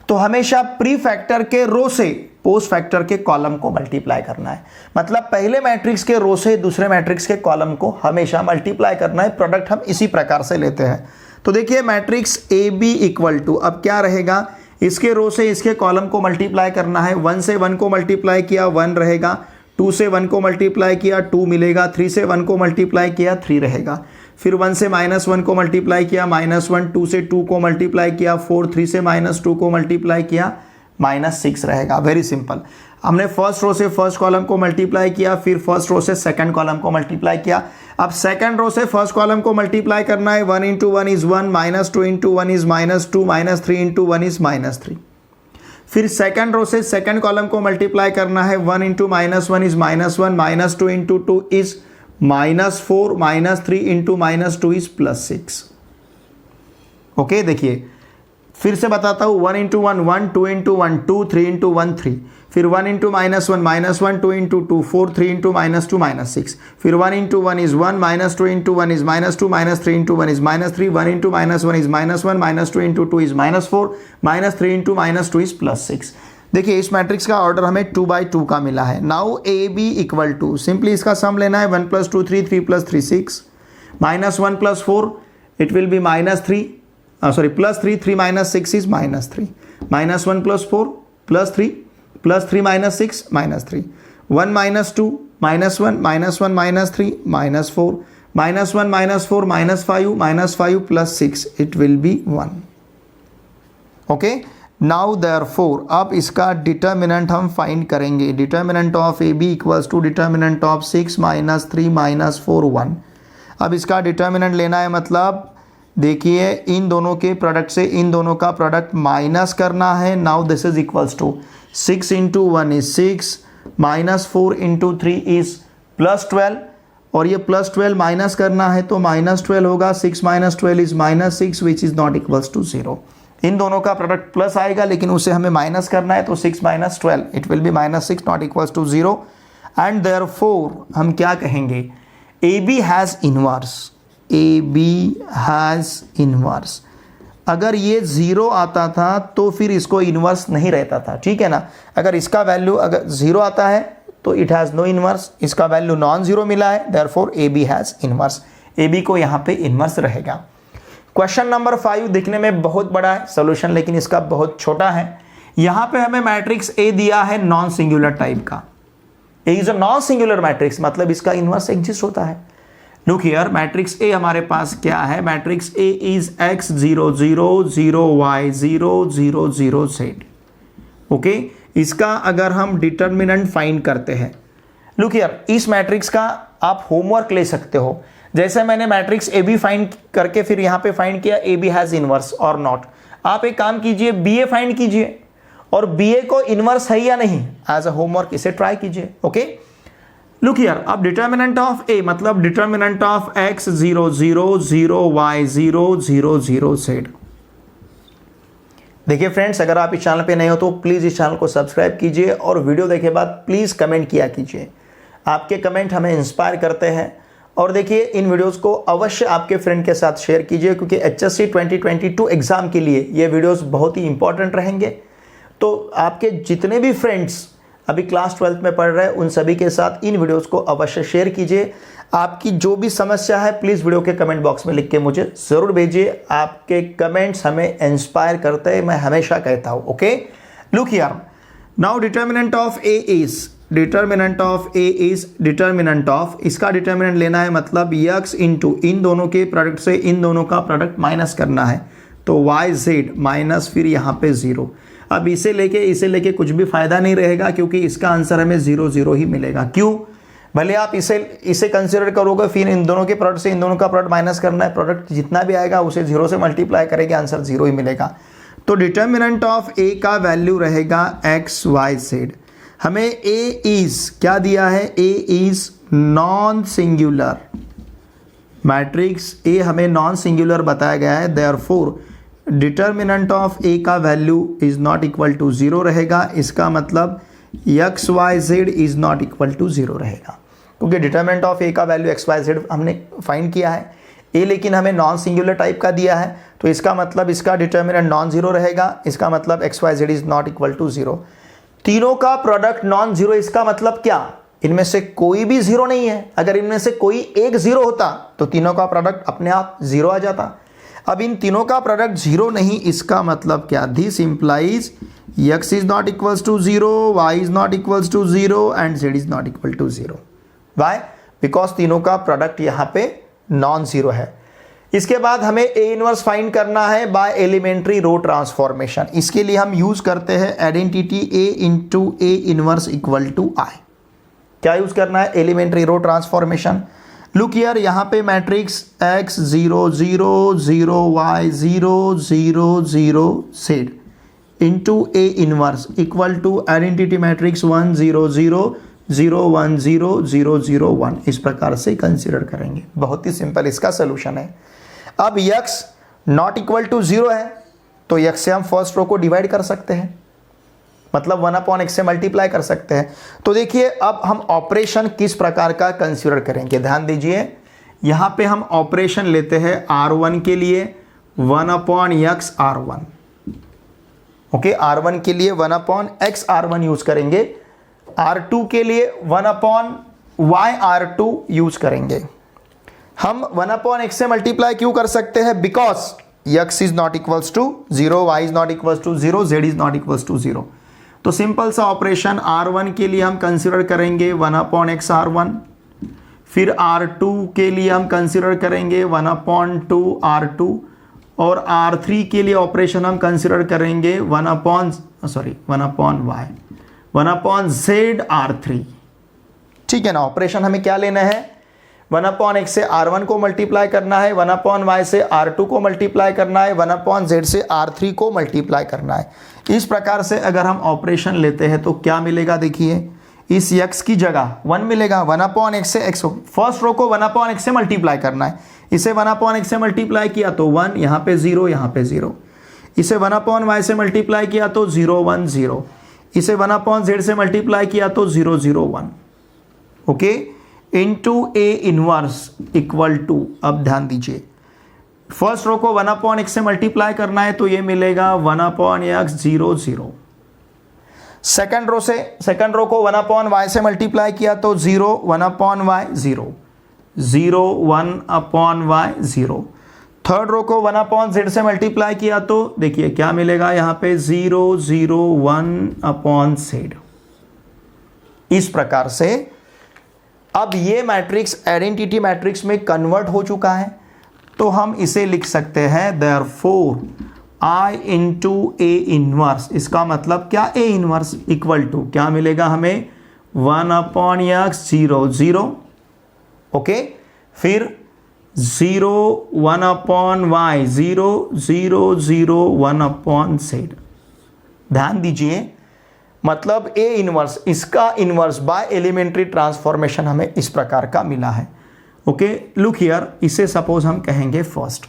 तो हमेशा प्री फैक्टर के रो से पोस्ट फैक्टर के कॉलम को मल्टीप्लाई करना है, मतलब पहले मैट्रिक्स के रो से दूसरे मैट्रिक्स के कॉलम को हमेशा मल्टीप्लाई करना है। प्रोडक्ट हम इसी प्रकार से लेते हैं। तो देखिए मैट्रिक्स AB इक्वल टू, अब क्या रहेगा, इसके रो से इसके कॉलम को मल्टीप्लाई करना है। 1 से 1 को मल्टीप्लाई किया 1 रहेगा, 2 से 1 को मल्टीप्लाई किया 2 मिलेगा, 3 से 1 को मल्टीप्लाई किया 3 रहेगा, फिर 1 से -1 को मल्टीप्लाई किया -1, 2 से 2 को मल्टीप्लाई किया 4, 3 से -2 को मल्टीप्लाई किया -6 रहेगा। Very simple. हमने फर्स्ट रो से फर्स्ट कॉलम को मल्टीप्लाई किया, फिर फर्स्ट रो से सेकंड कॉलम को मल्टीप्लाई किया। अब सेकंड रो से फर्स्ट कॉलम को मल्टीप्लाई करना है। 1 × 1 इज 1, -2 × 1 इज -2, -3 × 1 इज -3। फिर सेकंड रो से सेकंड कॉलम को मल्टीप्लाई करना है। 1 × -1 इज -1, -2 × 2 इज -4, -3 × -2 इज +6। ओके, देखिए फिर से बताता हूँ। 1 × 1 1, 2 × 1 2, 3 × 1 3, फिर 1 × -1 -1, 2 × 2 4, 3 × -2 -6, फिर 1 × 1 is 1, -2 × 1 is -2, -3 × 1 is -3, 1 × -1 is -1, -2 × 2 is -4, -3 × -2 is +6। देखिए इस मैट्रिक्स का ऑर्डर हमें 2 by 2 का मिला है। Now A B equal to, simply इसका सम लेना है। 1 + 2 3, 3 + 3 6, -1 + 4 it will B -3, +3, 3 - 6 is -3, -1 + 4 +3, +3 - 6 -3, 1 - 2 -1, -1 -3 -4, -1 - 4 -5 + 6 it will be 1। Okay, now therefore अब इसका डिटर्मिनेंट हम फाइंड करेंगे। Determinant of A B equals to determinant of 6 - 3 -4 1। अब इसका डिटर्मिनेंट लेना है, मतलब देखिए इन दोनों के प्रोडक्ट से इन दोनों का प्रोडक्ट माइनस करना है। Now this is equals to 6 × 1 is 6, -4 × 3 is +12, और ये +12 माइनस करना है तो -12 होगा। 6 - 12 is -6 which is not equals to 0। इन दोनों का प्रोडक्ट प्लस आएगा लेकिन उसे हमें माइनस करना है, तो 6 - 12 it will be -6 not equals to 0। And therefore हम क्या कहेंगे, A B has inverse, A B has inverse. अगर ये 0 आता था तो फिर इसको इनवर्स नहीं रहता था, ठीक है ना। अगर इसका वैल्यू अगर 0 आता है तो इट हैज़ नो इनवर्स, इसका वैल्यू नॉन जीरो मिला है, therefore A B has inverse. A B को यहाँ पे इनवर्स रहेगा। क्वेश्चन नंबर 5 दिखने में बहुत बड़ा है, सोल्यूशन लेकिन इसका बहुत छोटा है। यहाँ पे हमें मैट्रिक्स ए दिया है नॉन सिंगुलर टाइप का। A is a non singular matrix, मतलब इसका इनवर्स एग्जिस्ट होता है। लुक हियर, मैट्रिक्स ए हमारे पास क्या है, matrix A is x 0 0 0 y 0 0 0 z। Okay, इसका अगर हम डिटर्मिनेंट फाइंड करते हैं, लुक हियर इस मैट्रिक्स का आप होमवर्क ले सकते हो। जैसे मैंने मैट्रिक्स ए बी फाइंड करके फिर यहाँ पे फाइंड किया ए बी हैज इनवर्स और नॉट। आप एक काम कीजिए, बी ए फाइंड कीजिए और बी ए को इनवर्स है या नहीं, एज अ होमवर्क इसे ट्राई कीजिए। ओके, लुक हियर, अब डिटर्मिनेंट ऑफ ए मतलब determinant of x 0 0 0 y 0 0 0 z। देखिए फ्रेंड्स, अगर आप इस चैनल पे नए हो तो प्लीज इस चैनल को सब्सक्राइब कीजिए और वीडियो देखे बाद प्लीज कमेंट किया कीजिए। आपके कमेंट हमें इंस्पायर करते हैं। और देखिए इन वीडियोस को अवश्य आपके फ्रेंड के साथ शेयर कीजिए, क्योंकि HSC 2022 एग्जाम के लिए ये वीडियोस बहुत ही इंपॉर्टेंट रहेंगे। तो आपके जितने भी फ्रेंड्स अभी क्लास 12th में पढ़ रहे हैं उन सभी के साथ इन वीडियोस को अवश्य शेयर कीजिए। आपकी जो भी समस्या है प्लीज़ वीडियो के कमेंट बॉक्स में लिख के मुझे ज़रूर भेजिए। आपके कमेंट्स हमें इंस्पायर करते हैं, मैं हमेशा कहता हूँ। Okay, look here, now determinant of A is, determinant of A is determinant of, इसका डिटर्मिनेंट लेना है मतलब x इंटू इन दोनों के प्रोडक्ट से इन दोनों का प्रोडक्ट माइनस करना है, तो y z माइनस फिर यहाँ पे 0। अब इसे लेके कुछ भी फायदा नहीं रहेगा, क्योंकि इसका आंसर हमें 0 0 ही मिलेगा। क्यों? भले आप इसे कंसिडर करोगे, फिर इन दोनों के प्रोडक्ट से इन दोनों का प्रोडक्ट माइनस करना है, प्रोडक्ट जितना भी आएगा उसे 0 से मल्टीप्लाई करेंगे, आंसर 0 ही मिलेगा। तो डिटर्मिनेंट ऑफ ए का वैल्यू रहेगा x y z। हमें ए इज क्या दिया है, A is non singular, matrix A हमें नॉन सिंगुलर बताया गया है, देयरफॉर डिटर्मिनेंट ऑफ ए का value is not equal to 0 रहेगा। इसका मतलब X Y Z is not equal to 0 रहेगा, क्योंकि डिटर्मिनेंट ऑफ ए का वैल्यू एक्स वाई जेड हमने फाइंड किया है। ए लेकिन हमें नॉन सिंगुलर टाइप का दिया है, तो इसका मतलब इसका डिटर्मिनेंट नॉन जीरो रहेगा। इसका मतलब X Y Z is not equal to 0। तीनों का प्रोडक्ट नॉन जीरो, इसका मतलब क्या, इनमें से कोई भी 0 नहीं है। अगर इनमें से कोई एक 0 होता तो तीनों का प्रोडक्ट अपने आप 0 आ जाता। अब इन तीनों का प्रोडक्ट जीरो नहीं, इसका मतलब क्या, this implies x is not equals to zero, y is not equals to zero and z is not equal to zero. Why? Because तीनों का प्रोडक्ट यहाँ पे नॉन जीरो है। इसके बाद हमें ए इनवर्स फाइंड करना है बाय एलिमेंट्री रो ट्रांसफॉर्मेशन। इसके लिए हम यूज करते हैं identity A into A inverse equal to I. क्या यूज करना है? Elementary row transformation. Look here, यहाँ पे matrix x 0 0 0 y 0 0 0 z into A inverse equal to identity matrix 1 0 0 0 1 0 0 0 1। इस प्रकार से कंसिडर करेंगे। बहुत ही सिंपल इसका सोल्यूशन है। अब x नॉट इक्वल टू 0 है तो x से हम फर्स्ट रो को डिवाइड कर सकते हैं, मतलब 1/x से मल्टीप्लाई कर सकते हैं। तो देखिए अब हम ऑपरेशन किस प्रकार का कंसीडर करेंगे, ध्यान दीजिए। यहां पे हम ऑपरेशन लेते हैं R1 के लिए 1/x R1। ओके, R1 के लिए 1/x R1 यूज करेंगे, R2 के लिए 1/y R2 यूज करेंगे। हम 1/x से मल्टीप्लाई क्यों कर सकते हैं? Because x is not equals to 0, y is not equals to 0, z is not equals to 0। तो सिंपल सा ऑपरेशन R1 के लिए हम कंसीडर करेंगे 1/x R1, फिर R2 के लिए हम कंसीडर करेंगे 1/2 R2, और R3 के लिए ऑपरेशन हम कंसीडर करेंगे 1/y 1/z R3। ठीक है ना। ऑपरेशन हमें क्या लेना है? 1/x से R1 को मल्टीप्लाई करना है, 1/y से R2 को मल्टीप्लाई करना है, 1/z से R3 को मल्टीप्लाई करना है। इस प्रकार से अगर हम ऑपरेशन लेते हैं तो क्या मिलेगा? देखिए, इस x की जगह 1 मिलेगा, 1/x से x, फर्स्ट रो को 1/x से मल्टीप्लाई करना है। इसे 1/x से मल्टीप्लाई किया तो 1, यहाँ पे 0, यहाँ पे 0। इसे 1/y से मल्टीप्लाई किया तो 0 1 0। इसे 1/z से मल्टीप्लाई किया तो 0 0 1। Okay, into A inverse equal to, अब ध्यान दीजिए, फर्स्ट रो को 1/x से मल्टीप्लाई करना है तो ये मिलेगा 1/x 0 0। सेकंड रो को 1/y से मल्टीप्लाई किया तो 0 1/y 0 0 1/y 0। थर्ड रो को 1/z से मल्टीप्लाई किया तो देखिए क्या मिलेगा, यहाँ पे 0 0 1/z। इस प्रकार से अब ये मैट्रिक्स आइडेंटिटी मैट्रिक्स में कन्वर्ट हो चुका है, तो हम इसे लिख सकते हैं therefore I into A inverse. इसका मतलब क्या? ए इनवर्स इक्वल टू क्या मिलेगा हमें? 1/x 0 0। ओके, फिर 0 1/y 0 0 0 1/z। ध्यान दीजिए, मतलब ए इनवर्स, इसका इनवर्स बाय एलिमेंट्री ट्रांसफॉर्मेशन हमें इस प्रकार का मिला है। ओके, लुक हियर, इसे सपोज हम कहेंगे फर्स्ट।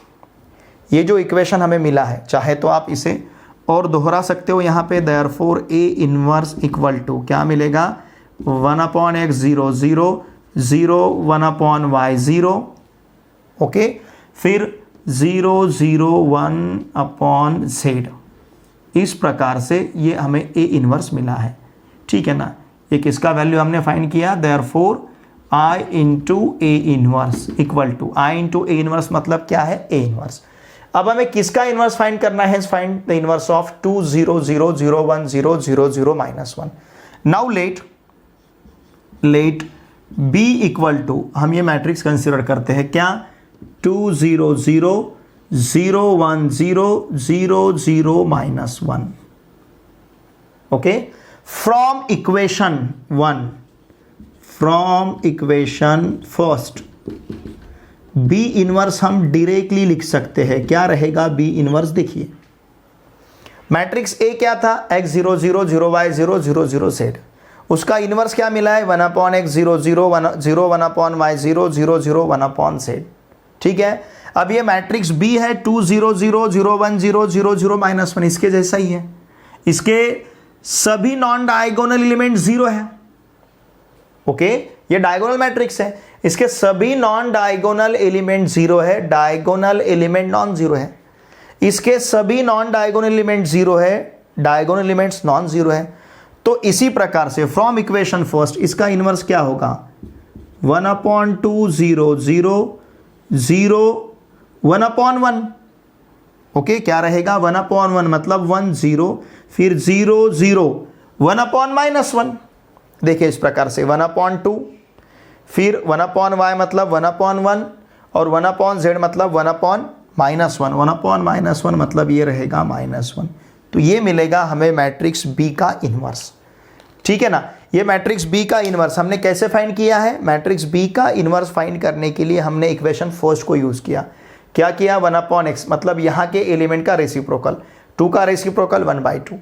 ये जो इक्वेशन हमें मिला है, चाहे तो आप इसे और दोहरा सकते हो यहाँ पे, therefore A inverse equal to क्या मिलेगा? 1/x 0 0 0 1/y 0। ओके, फिर 0 0 1/z। इस प्रकार से ये हमें ए इनवर्स मिला है। ठीक है ना। ये किसका वैल्यू हमने फाइंड किया? Therefore I into A inverse equal to, I into A inverse मतलब क्या है? A inverse. अब हमें किसका इनवर्स फाइंड करना है? Find the inverse of 2 0 0 0 1 0 0 0 -1। Now let B equal to, हम ये मैट्रिक्स कंसिडर करते हैं क्या? 2 0 0 0 1 0 0 0 -1। Okay, from equation 1, from equation first B inverse हम डायरेक्टली लिख सकते हैं। क्या रहेगा बी इनवर्स? देखिए, मैट्रिक्स ए क्या था? x 0 0 0 y 0 0 0 z। उसका इनवर्स क्या मिला है? 1/x 0 0 1 0 1/y 0 0 0 1/z। ठीक है। अब ये मैट्रिक्स बी है 2 0 0 0 1 0 0 0 -1, इसके जैसा ही है। इसके सभी नॉन डायगोनल एलिमेंट 0 है। ओके, ये डायगोनल मैट्रिक्स है, इसके सभी नॉन डायगोनल एलिमेंट 0 है, डायगोनल एलिमेंट नॉन 0 है। इसके सभी नॉन डायगोनल एलिमेंट 0 है, डायगोनल एलिमेंट्स नॉन 0 है। तो इसी प्रकार से फ्रॉम इक्वेशन फर्स्ट इसका इनवर्स क्या होगा? 1/2 0 0 0 1/1 ओके, क्या रहेगा 1/1 मतलब 1 0, फिर 0 0, 1/-1, देखिए इस प्रकार से 1/2, फिर 1/y मतलब 1/1 और 1/z मतलब 1/-1, 1/-1 मतलब ये रहेगा -1। तो ये मिलेगा हमें मैट्रिक्स बी का इन्वर्स। ठीक है ना, ये मैट्रिक्स बी का इन्वर्स हमने कैसे फाइंड किया है? मैट्रिक्स बी का इन्वर्स फाइंड करने के लिए हमने इक्वेशन फर्स्ट को यूज किया। क्या किया? 1/x मतलब यहाँ के एलिमेंट का रेसिप्रोकल, 2 का रेसिप्रोकल 1/2,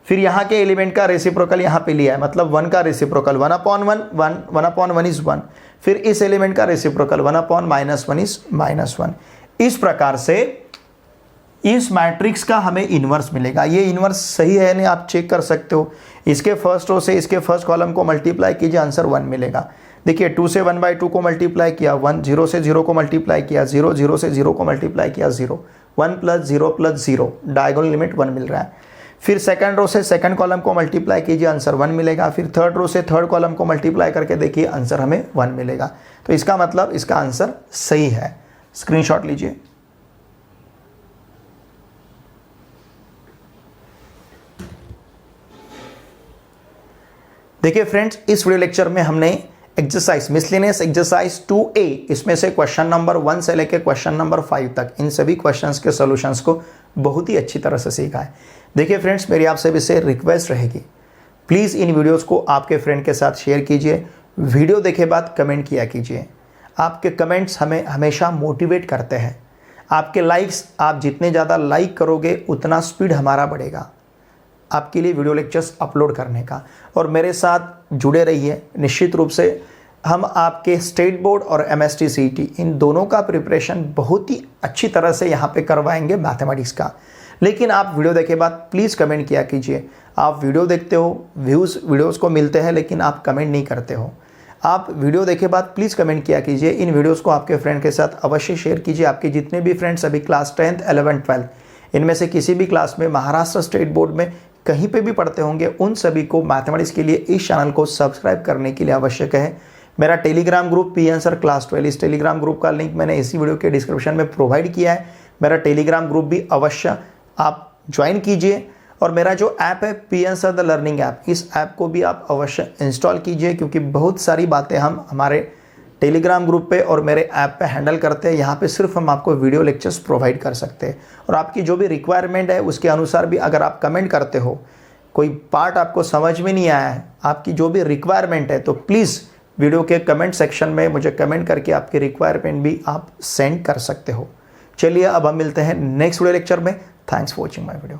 फिर यहाँ के एलिमेंट का रेसिप्रोकल यहाँ पे लिया है मतलब 1 का रेसिप्रोकल 1/1 इज 1, फिर इस एलिमेंट का रेसिप्रोकल 1/-1 इज -1। इस प्रकार से इस मैट्रिक्स का हमें इन्वर्स मिलेगा। ये इन्वर्स सही है नहीं आप चेक कर सकते हो। इसके फर्स्ट रो से इसके फर्स्ट कॉलम को मल्टीप्लाई कीजिए, आंसर 1 मिलेगा। देखिए 2 से 1/2 को मल्टीप्लाई किया 1, 0 से 0 को मल्टीप्लाई किया 0, 0 से 0 को मल्टीप्लाई किया 0, 1 + 0 + 0, डायगोनल लिमिट 1 मिल रहा है। फिर सेकंड रो से सेकंड कॉलम को मल्टीप्लाई कीजिए, आंसर 1 मिलेगा। फिर थर्ड रो से थर्ड कॉलम को मल्टीप्लाई करके देखिए, आंसर हमें 1 मिलेगा। तो इसका मतलब इसका आंसर सही है। स्क्रीनशॉट लीजिए। देखिए फ्रेंड्स, इस वीडियो लेक्चर में हमने एक्सरसाइज मिसलेनियस एक्सरसाइज 2A इसमें से क्वेश्चन नंबर 1 से लेकर क्वेश्चन नंबर 5 तक इन सभी क्वेश्चंस के सॉल्यूशंस को बहुत ही अच्छी तरह से सीखा है। देखिए फ्रेंड्स, मेरी आप सभी से रिक्वेस्ट रहेगी, प्लीज़ इन वीडियोस को आपके फ्रेंड के साथ शेयर कीजिए। वीडियो देखे बाद कमेंट किया कीजिए। आपके कमेंट्स हमें हमेशा मोटिवेट करते हैं। आपके लाइक्स, आप जितने ज़्यादा लाइक करोगे उतना स्पीड हमारा बढ़ेगा आपके लिए वीडियो लेक्चर्स अपलोड करने का। और मेरे साथ जुड़े रहिए। निश्चित रूप से हम आपके स्टेट बोर्ड और MST CET इन दोनों का प्रिपरेशन बहुत ही अच्छी तरह से यहाँ पे करवाएंगे मैथमेटिक्स का। लेकिन आप वीडियो देखे बाद प्लीज़ कमेंट किया कीजिए। आप वीडियो देखते हो, वीडियोस को मिलते हैं लेकिन आप कमेंट नहीं करते हो। आप वीडियो देखे बाद प्लीज़ कमेंट किया कीजिए। इन वीडियोज़ को आपके फ्रेंड के साथ अवश्य शेयर कीजिए। आपके जितने भी फ्रेंड्स अभी क्लास 10th 11th 12th इनमें से किसी भी क्लास में महाराष्ट्र स्टेट बोर्ड में कहीं पे भी पढ़ते होंगे, उन सभी को मैथमेटिक्स के लिए इस चैनल को सब्सक्राइब करने के लिए आवश्यक है। मेरा Telegram group PN sir class 12, इस टेलीग्राम ग्रुप का लिंक मैंने इसी वीडियो के डिस्क्रिप्शन में प्रोवाइड किया है। मेरा टेलीग्राम ग्रुप भी अवश्य आप ज्वाइन कीजिए। और मेरा जो ऐप है PN sir the learning app, इस ऐप को भी आप अवश्य इंस्टॉल कीजिए, क्योंकि बहुत सारी बातें हम हमारे टेलीग्राम ग्रुप पे और मेरे ऐप पे हैंडल करते हैं। यहाँ पे सिर्फ हम आपको वीडियो लेक्चर्स प्रोवाइड कर सकते हैं। और आपकी जो भी रिक्वायरमेंट है उसके अनुसार भी अगर आप कमेंट करते हो, कोई पार्ट आपको समझ में नहीं आया है, आपकी जो भी रिक्वायरमेंट है, तो प्लीज़ वीडियो के कमेंट सेक्शन में मुझे कमेंट करके आपकी रिक्वायरमेंट भी आप सेंड कर सकते हो। चलिए अब हम मिलते हैं नेक्स्ट वीडियो लेक्चर में। Thanks for watching my video.